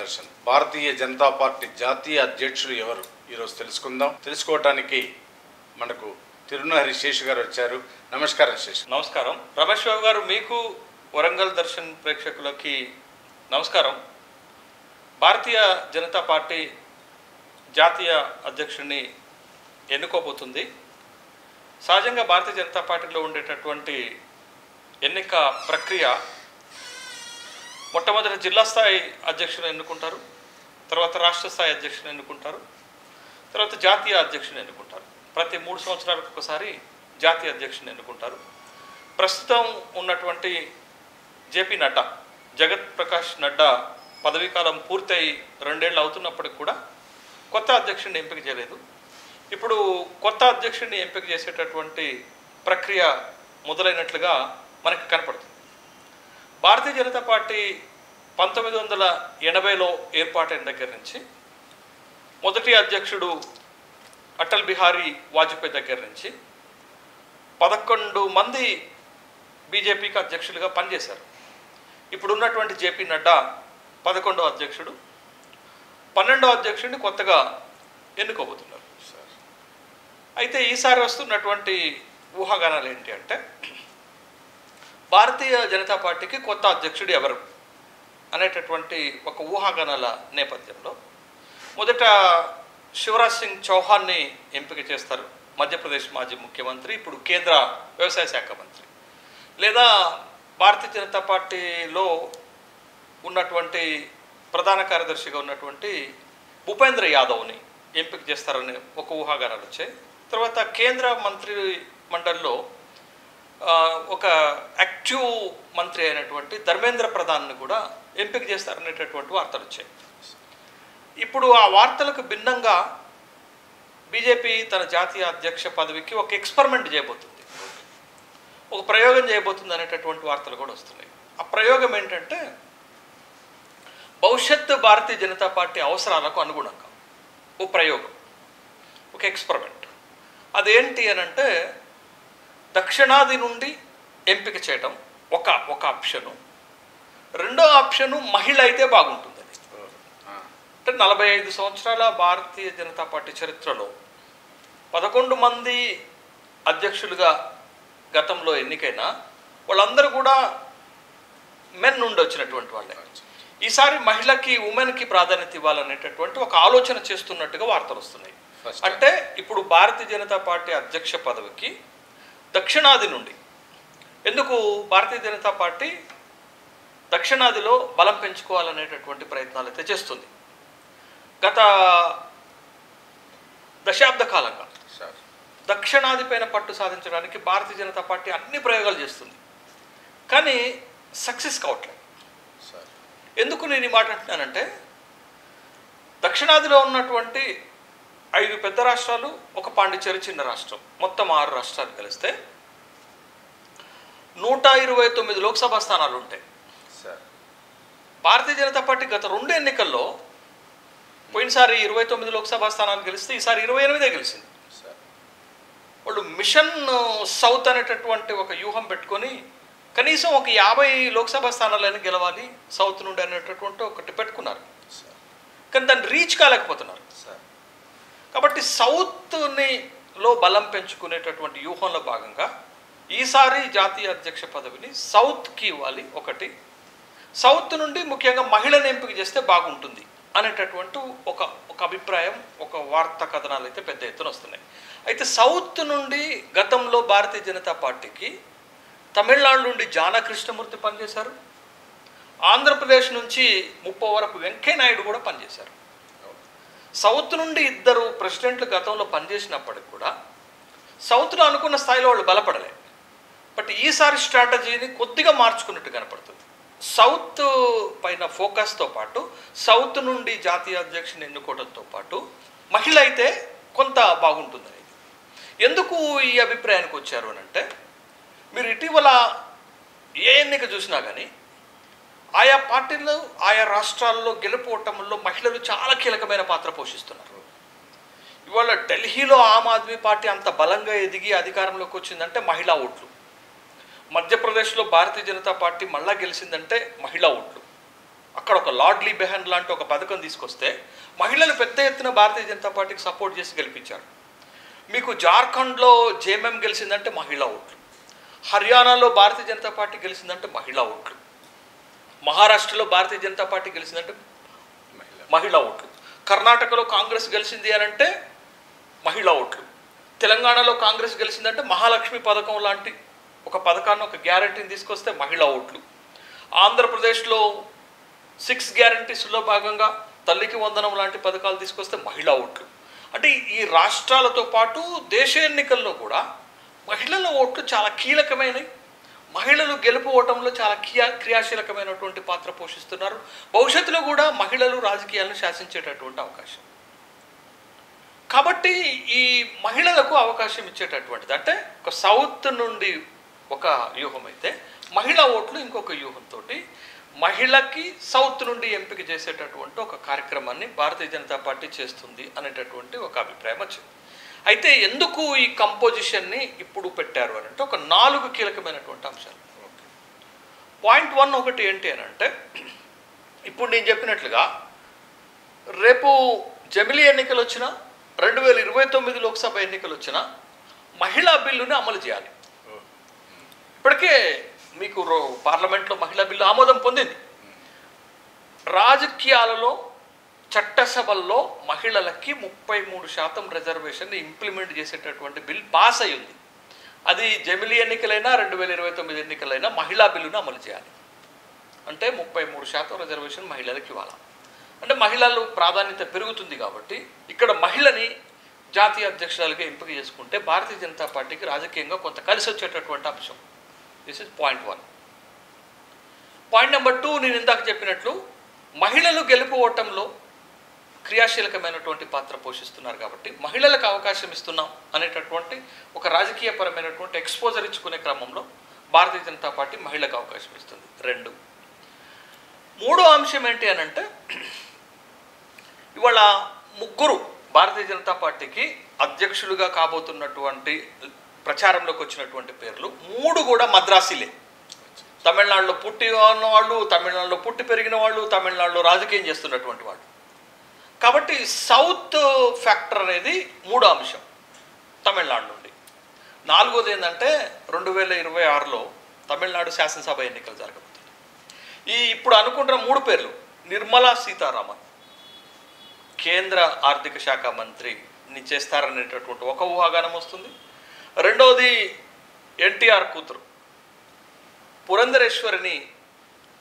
Darshan Bharatiya Janata party జాతీయ అధ్యక్షులు ఎవరు ఈరోజు తెలుసుకోవటానికి మనకు తిరునహరి శేషు గారు వచ్చారు. నమస్కారం శేషు. నమస్కారం రమేష్ బాబు గారు, మీకు వరంగల్ దర్శన్ ప్రేక్షకులకి నమస్కారం. భారతీయ జనతా పార్టీ జాతీయ అధ్యక్షుడిని ఎన్నుకోబోతుంది. సహజంగా భారతీయ జనతా పార్టీలో ఉండేటటువంటి ఎన్నిక ప్రక్రియ మొట్టమొదటి జిల్లా స్థాయి అధ్యక్షుని ఎన్నుకుంటారు, తర్వాత రాష్ట్ర స్థాయి అధ్యక్షుని ఎన్నుకుంటారు, తర్వాత జాతీయ అధ్యక్షుని ఎన్నుకుంటారు. ప్రతి 3 సంవత్సరాలకు ఒకసారి జాతీయ అధ్యక్షుని ఎన్నుకుంటారు. ప్రస్తుతం ఉన్నటువంటి జేపీ నడ్డా, జగత్ ప్రకాష్ నడ్డా పదవీ కాలం పూర్తయి 2 ఏళ్ళు అవుతున్నప్పటికి కూడా కొత్త అధ్యక్షుడిని ఎంపిక చేయలేదు. ఇప్పుడు కొత్త అధ్యక్షుడిని ఎంపిక చేసేటటువంటి ప్రక్రియ మొదలైనట్లుగా మనకి కనపడుతుంది. భారతీయ జనతా పార్టీ 1980లో ఏర్పాటైన దగ్గర నుంచి మొదటి అధ్యక్షుడు అటల్ బిహారీ వాజ్పేయి దగ్గర నుంచి 11 మంది బీజేపీకి అధ్యక్షులుగా పనిచేశారు. ఇప్పుడున్నటువంటి జేపీ నడ్డా 11వ అధ్యక్షుడు. 12వ అధ్యక్షుడిని కొత్తగా ఎన్నుకోబోతున్నారు. అయితే ఈసారి వస్తున్నటువంటి ఊహాగానాలు ఏంటి అంటే, భారతీయ జనతా పార్టీకి కొత్త అధ్యక్షుడు ఎవరు అనేటటువంటి ఒక ఊహాగానాల నేపథ్యంలో మొదట శివరాజ్ సింగ్ చౌహాన్ని ఎంపిక చేస్తారు. మధ్యప్రదేశ్ మాజీ ముఖ్యమంత్రి, ఇప్పుడు కేంద్ర వ్యవసాయ శాఖ మంత్రి. లేదా భారతీయ జనతా పార్టీలో ఉన్నటువంటి ప్రధాన కార్యదర్శిగా ఉన్నటువంటి భూపేంద్ర యాదవ్ని ఎంపిక చేస్తారని ఒక ఊహాగానాలు వచ్చాయి. తర్వాత కేంద్ర మంత్రి మండలిలో ఒక యాక్టివ్ మంత్రి అయినటువంటి ధర్మేంద్ర ప్రధాన్ని కూడా ఎంపిక చేస్తారనేటటువంటి వార్తలు వచ్చాయి. ఇప్పుడు ఆ వార్తలకు భిన్నంగా బీజేపీ తన జాతీయ అధ్యక్ష పదవికి ఒక ఎక్స్పెరిమెంట్ చేయబోతుంది, ఒక ప్రయోగం చేయబోతుంది అనేటటువంటి వార్తలు కూడా వస్తున్నాయి. ఆ ప్రయోగం ఏంటంటే, భవిష్యత్తు భారతీయ జనతా పార్టీ అవసరాలకు అనుగుణంగా ఓ ప్రయోగం, ఒక ఎక్స్పెరిమెంట్. అదేంటి అని అంటే, దక్షిణాది నుండి ఎంపిక చేయటం ఒక ఆప్షను. రెండో ఆప్షను మహిళ అయితే బాగుంటుందని. అంటే 45 సంవత్సరాల భారతీయ జనతా పార్టీ చరిత్రలో 11 మంది అధ్యక్షులుగా గతంలో ఎన్నికైన వాళ్ళందరూ కూడా మెన్ నుండి వచ్చినటువంటి వాళ్ళే. ఈసారి మహిళకి, ఉమెన్కి ప్రాధాన్యత ఇవ్వాలనేటటువంటి ఒక ఆలోచన చేస్తున్నట్టుగా వార్తలు వస్తున్నాయి. అంటే ఇప్పుడు భారతీయ జనతా పార్టీ అధ్యక్ష పదవికి దక్షిణాది నుండి, ఎందుకు భారతీయ జనతా పార్టీ దక్షిణాదిలో బలం పెంచుకోవాలనేటటువంటి ప్రయత్నాలు అయితే చేస్తుంది. గత దశాబ్ద కాలంగా దక్షిణాది పైన పట్టు సాధించడానికి భారతీయ జనతా పార్టీ అన్ని ప్రయోగాలు చేస్తుంది, కానీ సక్సెస్ కావట్లేదు. ఎందుకు నేను ఈ మాట అంటున్నానంటే, దక్షిణాదిలో ఉన్నటువంటి 5 పెద్ద రాష్ట్రాలు, ఒక పాండిచేరి చిన్న రాష్ట్రం, మొత్తం 6 రాష్ట్రాలు కలిస్తే 129 లోక్సభ స్థానాలు ఉంటాయి. భారతీయ జనతా పార్టీ గత 2 ఎన్నికల్లో పోయినసారి 29 లోక్సభ స్థానాలు గెలిస్తే ఈసారి 28 గెలిచింది. వాళ్ళు మిషన్ సౌత్ అనేటటువంటి ఒక వ్యూహం పెట్టుకొని కనీసం ఒక 50 లోక్సభ స్థానాలైనా గెలవాలి సౌత్ నుండి అనేటటువంటి ఒకటి పెట్టుకున్నారు, కానీ దాన్ని రీచ్ కాలేకపోతున్నారు. కాబట్టి సౌత్లో బలం పెంచుకునేటటువంటి వ్యూహంలో భాగంగా ఈసారి జాతీయ అధ్యక్ష పదవిని సౌత్కి ఇవ్వాలి. ఒకటి, సౌత్ నుండి ముఖ్యంగా మహిళను ఎంపిక చేస్తే బాగుంటుంది అనేటటువంటి ఒక అభిప్రాయం, ఒక వార్తా కథనాలు అయితే పెద్ద ఎత్తున వస్తున్నాయి. అయితే సౌత్ నుండి గతంలో భారతీయ జనతా పార్టీకి తమిళనాడు నుండి జానా కృష్ణమూర్తి పనిచేశారు, ఆంధ్రప్రదేశ్ నుంచి ముప్పవరపు వెంకయ్య నాయుడు కూడా పనిచేశారు. సౌత్ నుండి 2 ప్రెసిడెంట్లు గతంలో పనిచేసినప్పటికి కూడా సౌత్లో అనుకున్న స్థాయిలో వాళ్ళు బలపడలే. బట్ ఈసారి స్ట్రాటజీని కొద్దిగా మార్చుకున్నట్టు కనపడుతుంది. సౌత్ పైన ఫోకస్తో పాటు సౌత్ నుండి జాతీయ అధ్యక్షుని ఎన్నుకోవడంతో పాటు మహిళ అయితే కొంత బాగుంటుందనేది. ఎందుకు ఈ అభిప్రాయానికి వచ్చారు అని అంటే, మీరు ఇటీవల ఏ ఎన్నిక చూసినా కానీ ఆయా పార్టీలు, ఆయా రాష్ట్రాల్లో గెలుపోవటంలో మహిళలు చాలా కీలకమైన పాత్ర పోషిస్తున్నారు. ఇవాళ ఢిల్లీలో ఆమ్ ఆద్మీ పార్టీ అంత బలంగా ఎదిగి అధికారంలోకి వచ్చిందంటే మహిళా ఓట్లు. మధ్యప్రదేశ్లో భారతీయ జనతా పార్టీ మళ్ళా గెలిచిందంటే మహిళా ఓట్లు. అక్కడ ఒక లార్డ్లీ బెహన్ లాంటి ఒక పథకం తీసుకొస్తే మహిళలు పెద్ద ఎత్తున భారతీయ జనతా పార్టీకి సపోర్ట్ చేసి గెలిపించారు. మీకు జార్ఖండ్లో జేఎంఎం గెలిచిందంటే మహిళా ఓట్లు, హర్యానాలో భారతీయ జనతా పార్టీ గెలిచిందంటే మహిళా ఓట్లు, మహారాష్ట్రలో భారతీయ జనతా పార్టీ గెలిచిందంటే మహిళా ఓట్లు, కర్ణాటకలో కాంగ్రెస్ గెలిచింది అని అంటే మహిళా ఓట్లు, తెలంగాణలో కాంగ్రెస్ గెలిచిందంటే మహాలక్ష్మి పథకం లాంటి ఒక పథకాన్ని, ఒక గ్యారంటీని తీసుకొస్తే మహిళా ఓట్లు, ఆంధ్రప్రదేశ్లో 6 గ్యారంటీస్లో భాగంగా తల్లికి వందనం లాంటి పథకాలు తీసుకొస్తే మహిళా ఓట్లు. అంటే ఈ రాష్ట్రాలతో పాటు దేశ ఎన్నికల్లో కూడా మహిళల ఓట్లు చాలా కీలకమైనవి. మహిళలు గెలుపు ఓటంలో చాలా క్రియాశీలకమైనటువంటి పాత్ర పోషిస్తున్నారు. భవిష్యత్తులో కూడా మహిళలు రాజకీయాలను శాసించేటటువంటి అవకాశం. కాబట్టి ఈ మహిళలకు అవకాశం ఇచ్చేటటువంటిది, అంటే ఒక సౌత్ నుండి ఒక వ్యూహం అయితే మహిళా ఓట్లు ఇంకొక వ్యూహంతో మహిళకి సౌత్ నుండి ఎంపిక చేసేటటువంటి ఒక కార్యక్రమాన్ని భారతీయ జనతా పార్టీ చేస్తుంది అనేటటువంటి ఒక అభిప్రాయం వచ్చింది. అయితే ఎందుకు ఈ కంపోజిషన్ని ఇప్పుడు పెట్టారు అని అంటే ఒక 4 కీలకమైనటువంటి అంశాలు. పాయింట్ 1 ఒకటి ఏంటి అని అంటే, ఇప్పుడు నేను చెప్పినట్లుగా రేపు జమిలీ ఎన్నికలు వచ్చినా 2029 లోక్సభ ఎన్నికలు వచ్చినా మహిళా బిల్లుని అమలు చేయాలి. ఇప్పటికే మీకు పార్లమెంట్లో మహిళా బిల్లు ఆమోదం పొందింది. రాజకీయాలలో చట్టసభల్లో మహిళలకి 33% రిజర్వేషన్ ఇంప్లిమెంట్ చేసేటటువంటి బిల్ పాస్ అయ్యింది. అది జమిలీ ఎన్నికలైనా 2029 ఎన్నికలైనా మహిళా బిల్లును అమలు చేయాలి. అంటే 33% రిజర్వేషన్ మహిళలకు ఇవ్వాలి. అంటే మహిళలు ప్రాధాన్యత పెరుగుతుంది కాబట్టి ఇక్కడ మహిళని జాతీయ అధ్యక్షురాలుగా ఎంపిక చేసుకుంటే భారతీయ జనతా పార్టీకి రాజకీయంగా కొంత కలిసి వచ్చేటటువంటి అంశం. This is point 1. Point number 2, నేను ఇందాక చెప్పినట్లు మహిళలు గెలుపు ఓటంలో క్రియాశీలకమైనటువంటి పాత్ర పోషిస్తున్నారు కాబట్టి మహిళలకు అవకాశం ఇస్తున్నాం అనేటటువంటి ఒక రాజకీయపరమైనటువంటి ఎక్స్పోజర్ ఇచ్చుకునే క్రమంలో భారతీయ జనతా పార్టీ మహిళలకు అవకాశం ఇస్తుంది. 2. మూడో అంశం ఏంటి అని అంటే, ఇవాళ 3 భారతీయ జనతా పార్టీకి అధ్యక్షులుగా కాబోతున్నటువంటి ప్రచారంలోకి వచ్చినటువంటి పేర్లు 3 కూడా మద్రాసీలే. తమిళనాడులో పుట్టి ఉన్నవాళ్ళు, తమిళనాడులో పుట్టి పెరిగిన వాళ్ళు, తమిళనాడులో రాజకీయం చేస్తున్నటువంటి వాళ్ళు. కాబట్టి సౌత్ ఫ్యాక్టర్ అనేది 3వ అంశం తమిళనాడు నుండి. 4వది ఏంటంటే 2026లో తమిళనాడు శాసనసభ ఎన్నికలు జరగబోతుంది. ఇప్పుడు అనుకుంటున్న 3 పేర్లు, నిర్మలా సీతారామన్ కేంద్ర ఆర్థిక శాఖ మంత్రిని చేస్తారనేటటువంటి ఒక ఊహాగానం వస్తుంది. 2వది ఎన్టీఆర్ కూతురు పురంధరేశ్వరిని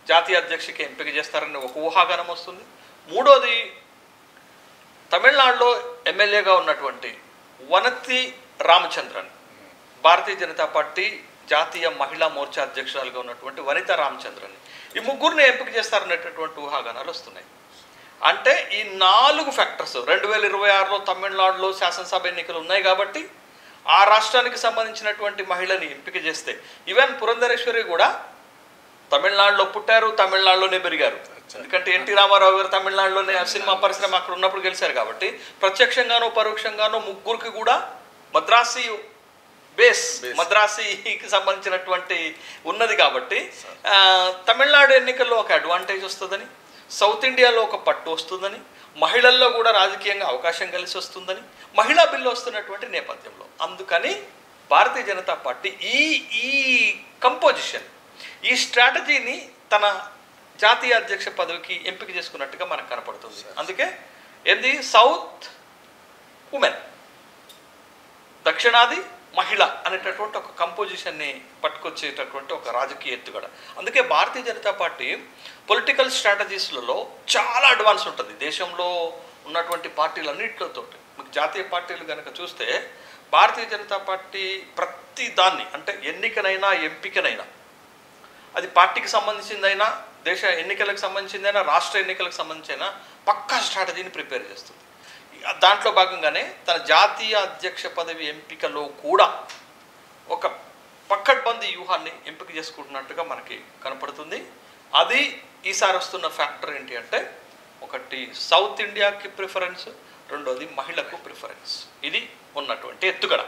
జాతీయ అధ్యక్షకి ఎంపిక చేస్తారని ఒక ఊహాగానం వస్తుంది. 3వది తమిళనాడులో ఎమ్మెల్యేగా ఉన్నటువంటి వనతి రామచంద్రన్, భారతీయ జనతా పార్టీ జాతీయ మహిళా మోర్చా అధ్యక్షురాలుగా ఉన్నటువంటి వనిత రామచంద్రన్, ఈ 3 ఎంపిక చేస్తారనేటటువంటి ఊహాగానాలు వస్తున్నాయి. అంటే ఈ 4 ఫ్యాక్టర్స్ 2026లో తమిళనాడులో శాసనసభ ఎన్నికలు ఉన్నాయి కాబట్టి ఆ రాష్ట్రానికి సంబంధించినటువంటి మహిళని ఎంపిక చేస్తే, ఈవెన్ పురంధరేశ్వరి కూడా తమిళనాడులో పుట్టారు, తమిళనాడులోనే పెరిగారు. ఎందుకంటే ఎన్టీ రామారావు గారు తమిళనాడులోనే సినిమా పరిశ్రమ అక్కడ ఉన్నప్పుడు గెలిచారు కాబట్టి ప్రత్యక్షంగానో పరోక్షంగానో 3కి కూడా మద్రాసీ మద్రాసీకి సంబంధించినటువంటి ఉన్నది కాబట్టి తమిళనాడు ఎన్నికల్లో ఒక అడ్వాంటేజ్ వస్తుందని, సౌత్ ఇండియాలో ఒక పట్టు వస్తుందని, మహిళల్లో కూడా రాజకీయంగా అవకాశం కలిసి వస్తుందని మహిళా బిల్లు వస్తున్నటువంటి నేపథ్యంలో అందుకని భారతీయ జనతా పార్టీ ఈ కంపోజిషన్, ఈ స్ట్రాటజీని తన జాతీయ అధ్యక్ష పదవికి ఎంపిక చేసుకున్నట్టుగా మనకు కనపడుతుంది. అందుకే ఏంది సౌత్ ఉమెన్, దక్షిణాది మహిళ అనేటటువంటి ఒక కంపోజిషన్ని పట్టుకొచ్చేటటువంటి ఒక రాజకీయ ఎత్తుగడ. అందుకే భారతీయ జనతా పార్టీ పొలిటికల్ స్ట్రాటజీస్లలో చాలా అడ్వాన్స్ ఉంటుంది దేశంలో ఉన్నటువంటి పార్టీలన్నింటితో. మీకు జాతీయ పార్టీలు కనుక చూస్తే భారతీయ జనతా పార్టీ ప్రతి దాన్ని, అంటే ఎన్నికనైనా ఎంపికనైనా, అది పార్టీకి సంబంధించిందైనా, దేశ ఎన్నికలకు సంబంధించిందైనా, రాష్ట్ర ఎన్నికలకు సంబంధించిన పక్కా స్ట్రాటజీని ప్రిపేర్ చేస్తుంది. దాంట్లో భాగంగానే తన జాతీయ అధ్యక్ష పదవి ఎంపికలో కూడా ఒక పక్కడ్బందీ వ్యూహాన్ని ఎంపిక చేసుకుంటున్నట్టుగా మనకి కనపడుతుంది. అది ఈసారి వస్తున్న ఫ్యాక్టర్ ఏంటి అంటే, ఒకటి సౌత్ ఇండియాకి ప్రిఫరెన్స్, 2వది మహిళకు ప్రిఫరెన్స్. ఇది ఉన్నటువంటి ఎత్తుగడ.